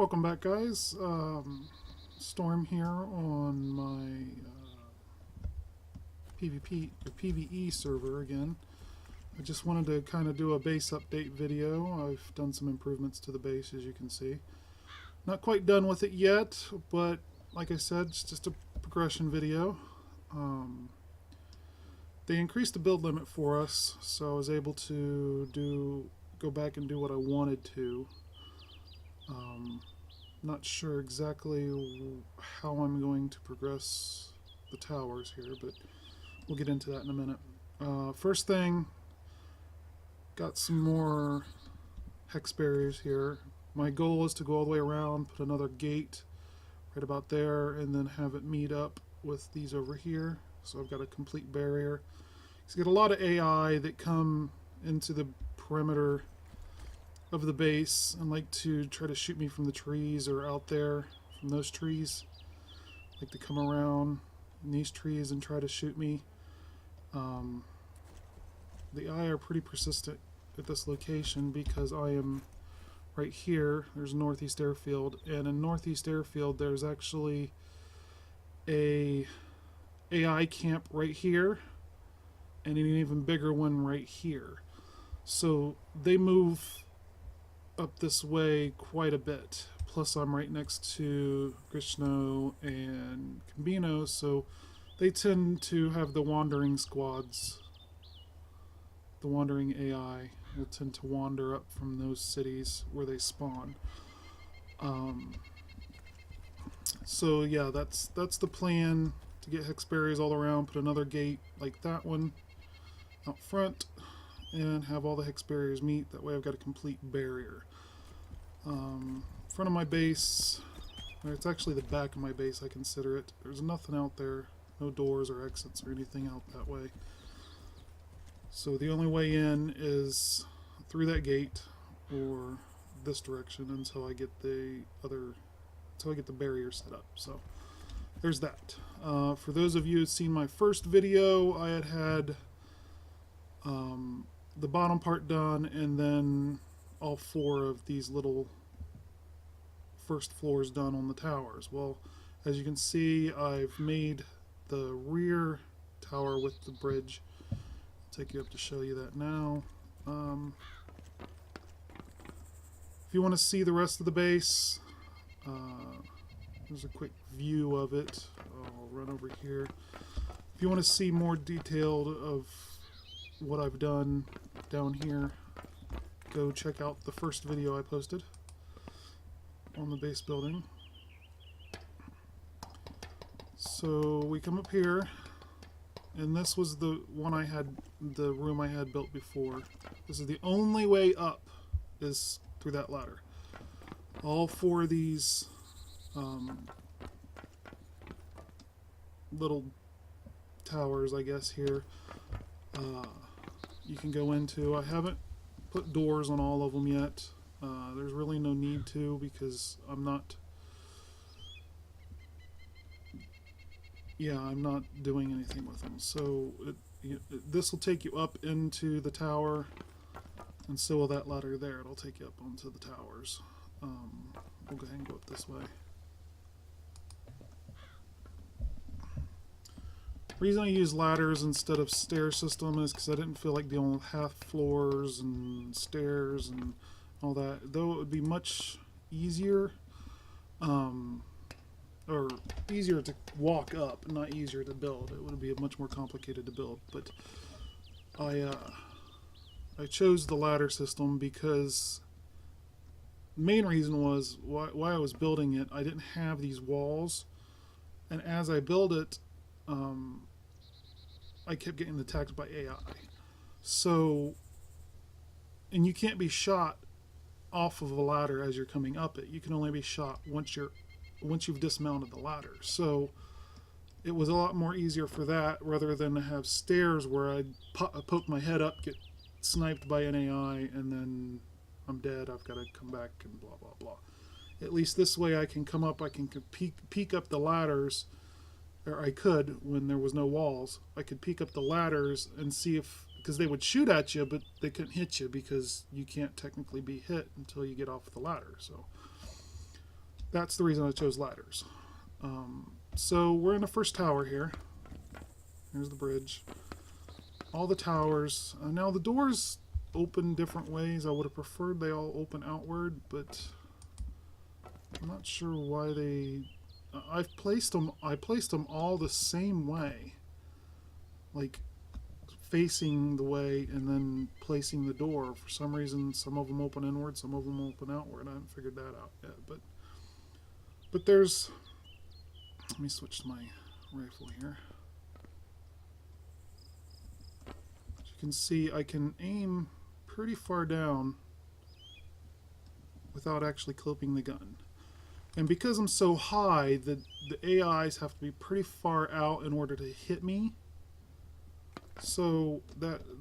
Welcome back, guys. Storm here on my PvP or PvE server again. I just wanted to kind of do a base update video. I've done some improvements to the base, as you can see. Not quite done with it yet, but like I said, it's just a progression video. They increased the build limit for us, so I was able to go back and do what I wanted to. Not sure exactly how I'm going to progress the towers here, but we'll get into that in a minute. First thing, got some more hex barriers here. My goal is to go all the way around, put another gate right about there, and then have it meet up with these over here. So I've got a complete barrier. So you get a lot of AI that come into the perimeter of the base and like to try to shoot me from the trees or out there from those trees. Like to come around in these trees and try to shoot me. The AI are pretty persistent at this location because I am right here. There's Northeast Airfield, and in Northeast Airfield there's actually a AI camp right here and an even bigger one right here. So they move up this way quite a bit. Plus I'm right next to Grishno and Combino, so they tend to have the wandering squads. The wandering AI will tend to wander up from those cities where they spawn. So yeah, that's the plan, to get hex barriers all around, put another gate like that one out front, and have all the hex barriers meet. That way I've got a complete barrier. Front of my base, or it's actually the back of my base I consider it, there's nothing out there, no doors or exits or anything out that way. So the only way in is through that gate or this direction until I get the barrier set up. So there's that. For those of you who've seen my first video, I had the bottom part done, and then all four of these little first floors done on the towers. Well, as you can see, I've made the rear tower with the bridge. I'll take you up to show you that now. If you want to see the rest of the base, there's a quick view of it. I'll run over here. If you want to see more detailed of what I've done down here, go check out the first video I posted on the base building. So we come up here, and this was the one I had, the room I had built before. This is the only way up, is through that ladder. All four of these little towers, I guess, here you can go into. I haven't put doors on all of them yet. There's really no need to, because I'm not doing anything with them. So this will take you up into the tower, and so will that ladder there. It'll take you up onto the towers. We'll go ahead and go up this way. The reason I use ladders instead of stair system is because I didn't feel like dealing with half floors and stairs and all that. Though it would be much easier, or easier to walk up, not easier to build. It would be much more complicated to build. But I chose the ladder system because the main reason was why I was building it. I didn't have these walls, and as I build it, I kept getting attacked by AI. So, and you can't be shot off of a ladder as you're coming up it. You can only be shot once you've dismounted the ladder. So it was a lot more easier for that, rather than to have stairs where I'd poke my head up, get sniped by an AI, and then I'm dead. I've got to come back and blah blah blah. At least this way I can come up, I can peek up the ladders, or I could, when there was no walls, I could peek up the ladders and see if, because they would shoot at you, but they couldn't hit you because you can't technically be hit until you get off the ladder. So That's the reason I chose ladders. So we're in the first tower here. Here's the bridge. All the towers. Now the doors open different ways. I would have preferred they all open outward, but I'm not sure why they... I placed them all the same way. Like facing the way and then placing the door. For some reason, some of them open inward, some of them open outward. I haven't figured that out yet, but there's... Let me switch to my rifle here. As you can see, I can aim pretty far down without actually clipping the gun. And because I'm so high, the AIs have to be pretty far out in order to hit me. So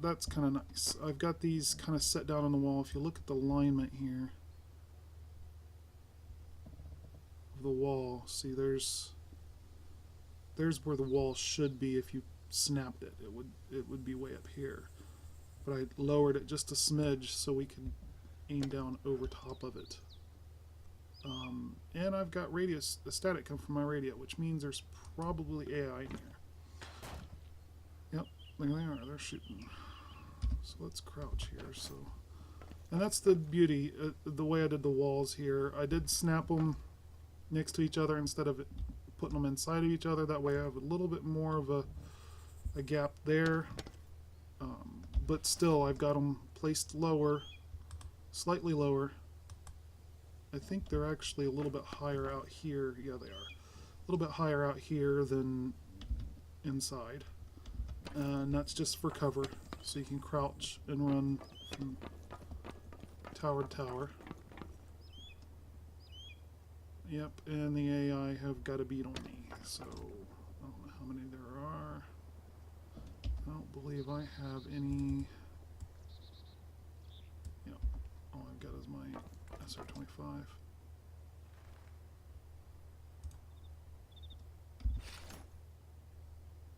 that's kind of nice. I've got these kind of set down on the wall. If you look at the alignment here of the wall, see there's where the wall should be. If you snapped it, it would be way up here. But I lowered it just a smidge so we could aim down over top of it. And I've got radius, the static come from my radio, which means there's probably AI in here. Yep, there they are. They're shooting. So let's crouch here. So, and that's the beauty. The way I did the walls here, I did snap them next to each other instead of putting them inside of each other. That way I have a little bit more of a gap there. But still, I've got them placed lower, slightly lower. I think they're actually a little bit higher out here. Yeah, they are. A little bit higher out here than inside. And that's just for cover, so you can crouch and run from tower to tower. Yep, and the AI have got a beat on me, so I don't know how many there are. I don't believe I have any. Yep, all I've got is my SR-25.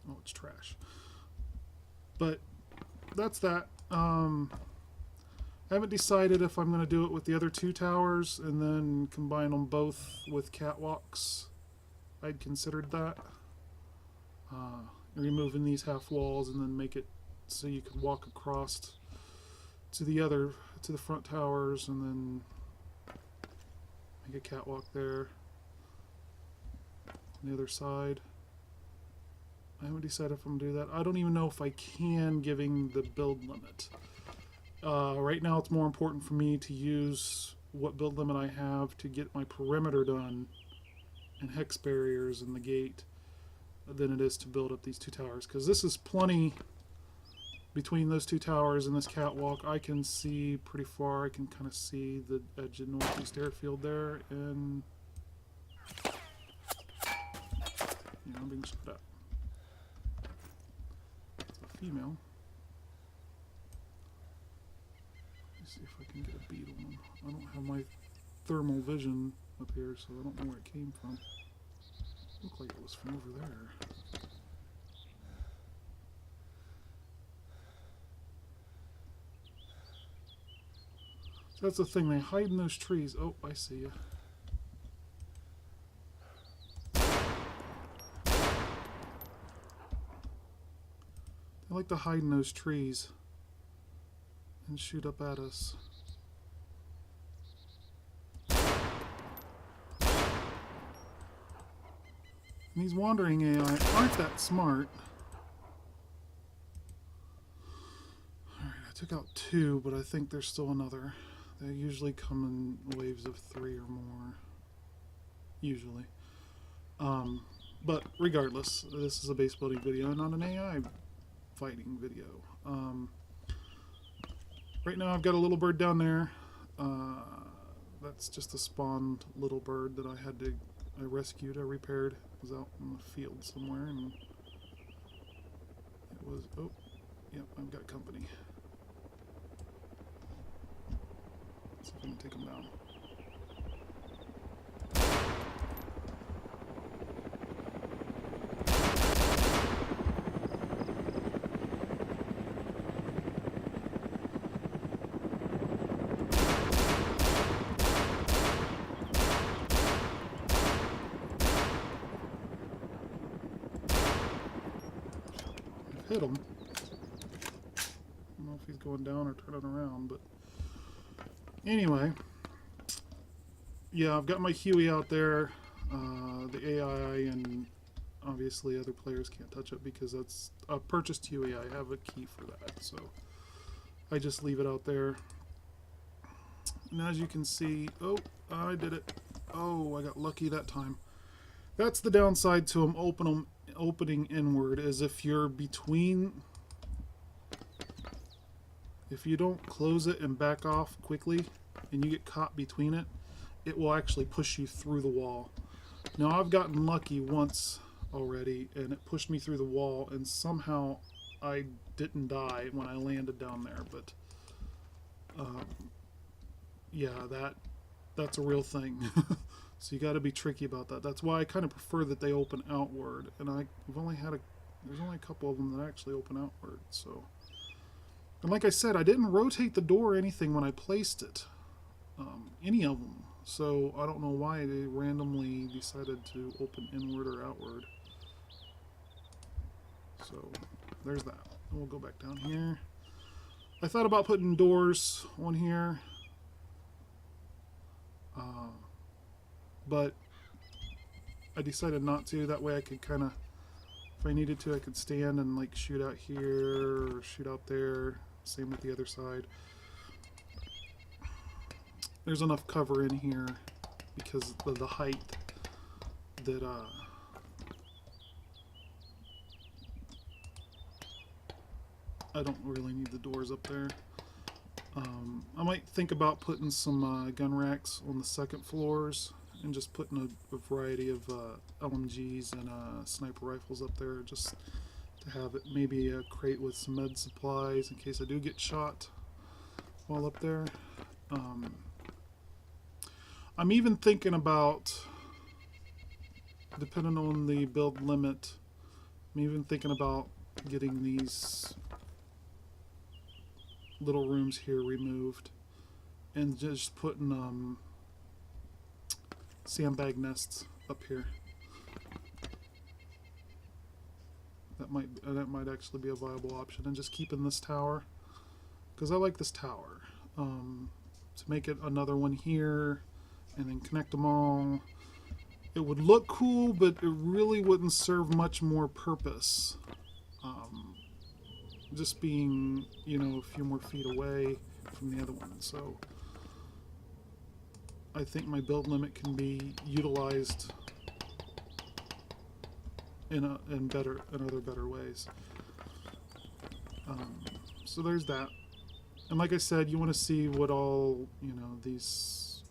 Oh, it's trash. But that's that. I haven't decided if I'm going to do it with the other two towers and then combine them both with catwalks. I'd considered that. Removing these half walls and then make it so you could walk across to the front towers and then make a catwalk there on the other side. I haven't decided if I'm going to do that. I don't even know if I can, given the build limit. Right now it's more important for me to use what build limit I have to get my perimeter done and hex barriers in the gate than it is to build up these two towers, because this is plenty between those two towers and this catwalk. I can see pretty far. I can kind of see the edge of Northeast Airfield there, and I'm being shot at. It's a female. Let's see if I can get a bead on them. I don't have my thermal vision up here, so I don't know where it came from. Looked like it was from over there. So that's the thing, they hide in those trees. Oh, I see you. They like to hide in those trees and shoot up at us. And these wandering AI aren't that smart. Alright, I took out two, but I think there's still another. They usually come in waves of 3 or more. Usually. But regardless, this is a base building video, not an AI fighting video. Right now I've got a little bird down there. That's just a spawned little bird that I rescued, I repaired. It was out in the field somewhere, and it was, oh, yep, I've got company. Let's see if I can take him down. hit him. I don't know if he's going down or turning around, but anyway. Yeah, I've got my Huey out there. The AI and obviously other players can't touch it because that's a purchased Huey. I have a key for that, so I just leave it out there. And as you can see, oh, I did it. Oh, I got lucky that time. That's the downside to them opening inward, is if you're between, if you don't close it and back off quickly and you get caught between it, it will actually push you through the wall. Now I've gotten lucky once already and it pushed me through the wall and somehow I didn't die when I landed down there, but yeah, that's a real thing. So you got to be tricky about that. That's why I kind of prefer that they open outward, and there's only a couple of them that actually open outward. So, and like I said, I didn't rotate the door or anything when I placed it, any of them. So I don't know why they randomly decided to open inward or outward. So there's that. And we'll go back down here. I thought about putting doors on here, but I decided not to. That way I could kind of, if I needed to, I could stand and like shoot out here or shoot out there. Same with the other side. There's enough cover in here because of the height that I don't really need the doors up there. I might think about putting some gun racks on the second floors and just putting a variety of LMGs and sniper rifles up there, just to have it, maybe a crate with some med supplies in case I do get shot while up there. I'm even thinking about, depending on the build limit, I'm even thinking about getting these little rooms here removed and just putting sandbag nests up here. That might actually be a viable option, and just keeping this tower because I like this tower. To make it another one here and then connect them all, it would look cool, but it really wouldn't serve much more purpose. Just being, you know, a few more feet away from the other one. So I think my build limit can be utilized in other better ways. So there's that. And like I said, you want to see what all, you know, these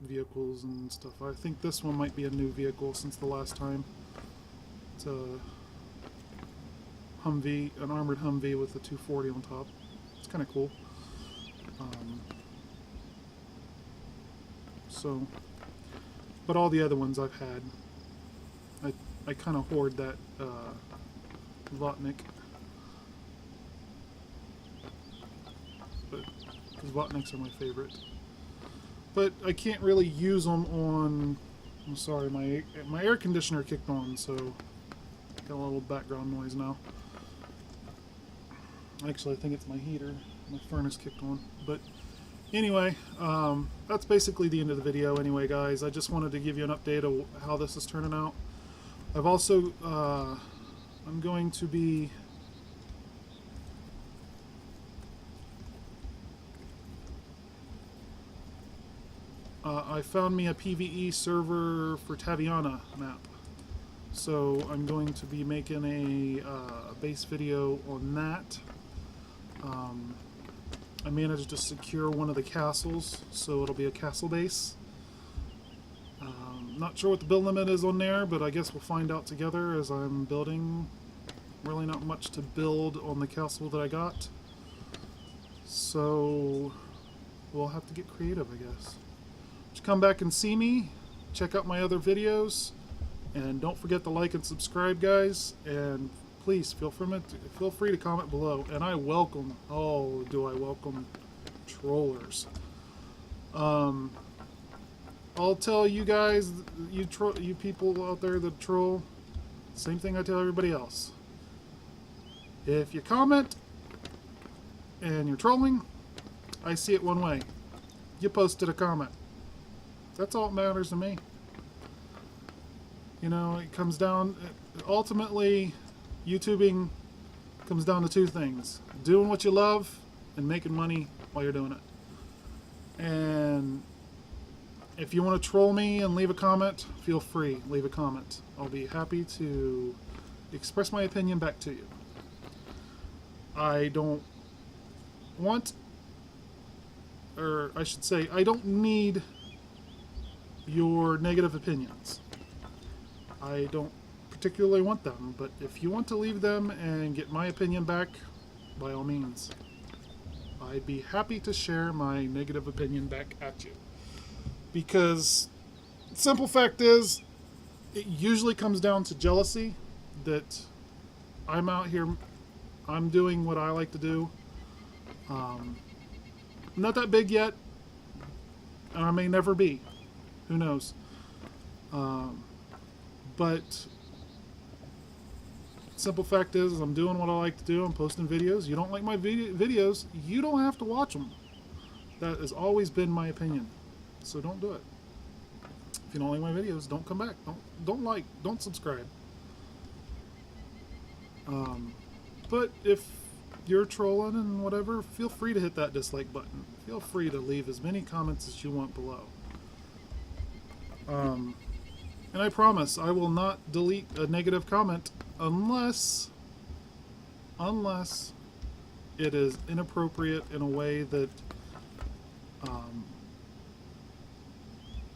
vehicles and stuff. I think this one might be a new vehicle since the last time. It's a Humvee, an armored Humvee with a 240 on top. It's kind of cool. So, but all the other ones I've had, I kind of hoard that Votnik, but because Votniks are my favorite. But I can't really use them on. I'm sorry, my air conditioner kicked on, so got a little background noise now. Actually, I think it's my heater. My furnace kicked on. But anyway, that's basically the end of the video anyway, guys. I just wanted to give you an update of how this is turning out. I've also, I'm going to be I found me a PvE server for Taviana map. So I'm going to be making a base video on that. I managed to secure one of the castles, so it'll be a castle base. Not sure what the build limit is on there, but I guess we'll find out together as I'm building. Really not much to build on the castle that I got. So we'll have to get creative, I guess. Just come back and see me. Check out my other videos. And don't forget to like and subscribe, guys. And please feel free to comment below. And I welcome, oh, do I welcome trollers. I'll tell you guys, you people out there that troll, same thing I tell everybody else. If you comment and you're trolling, I see it one way. You posted a comment. That's all that matters to me. You know, it comes down, ultimately, YouTubing comes down to two things. Doing what you love and making money while you're doing it. And if you want to troll me and leave a comment, feel free, leave a comment. I'll be happy to express my opinion back to you. I don't want, or I should say, I don't need your negative opinions. I don't particularly want them, but if you want to leave them and get my opinion back, by all means. I'd be happy to share my negative opinion back at you. Because the simple fact is, it usually comes down to jealousy, that I'm out here, I'm doing what I like to do. I'm not that big yet, and I may never be. Who knows? But simple fact is, I'm doing what I like to do. I'm posting videos. You don't like my videos, you don't have to watch them. That has always been my opinion. So don't do it. If you don't like my videos, don't come back. Don't like. Don't subscribe. But if you're trolling and whatever, feel free to hit that dislike button. Feel free to leave as many comments as you want below. And I promise I will not delete a negative comment unless it is inappropriate in a way that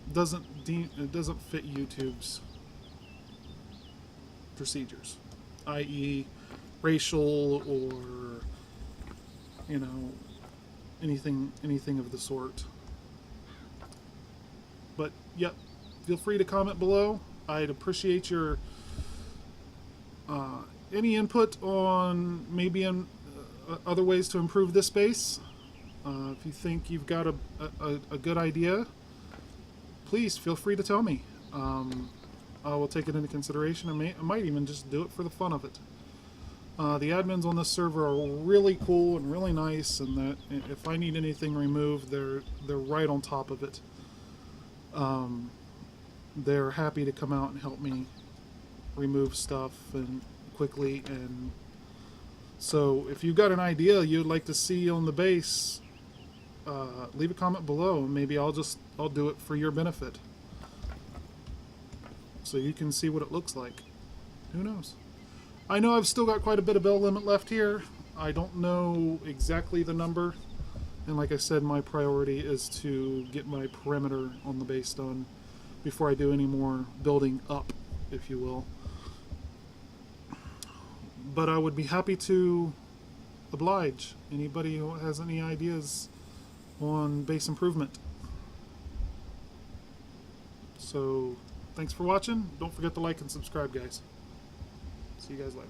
it doesn't fit YouTube's procedures, i.e. racial or, you know, anything of the sort. But yep, feel free to comment below. I'd appreciate your any input on maybe other ways to improve this space. If you think you've got a good idea, please feel free to tell me. I will take it into consideration. I might even just do it for the fun of it. The admins on this server are really cool and really nice, and that if I need anything removed, they're right on top of it. They're happy to come out and help me remove stuff and quickly. And so if you've got an idea you'd like to see on the base, leave a comment below, and maybe I'll do it for your benefit, so you can see what it looks like. Who knows? I know I've still got quite a bit of build limit left here. I don't know exactly the number, and like I said, my priority is to get my perimeter on the base done before I do any more building up, if you will. But I would be happy to oblige anybody who has any ideas on base improvement. So thanks for watching. Don't forget to like and subscribe, guys. See you guys later.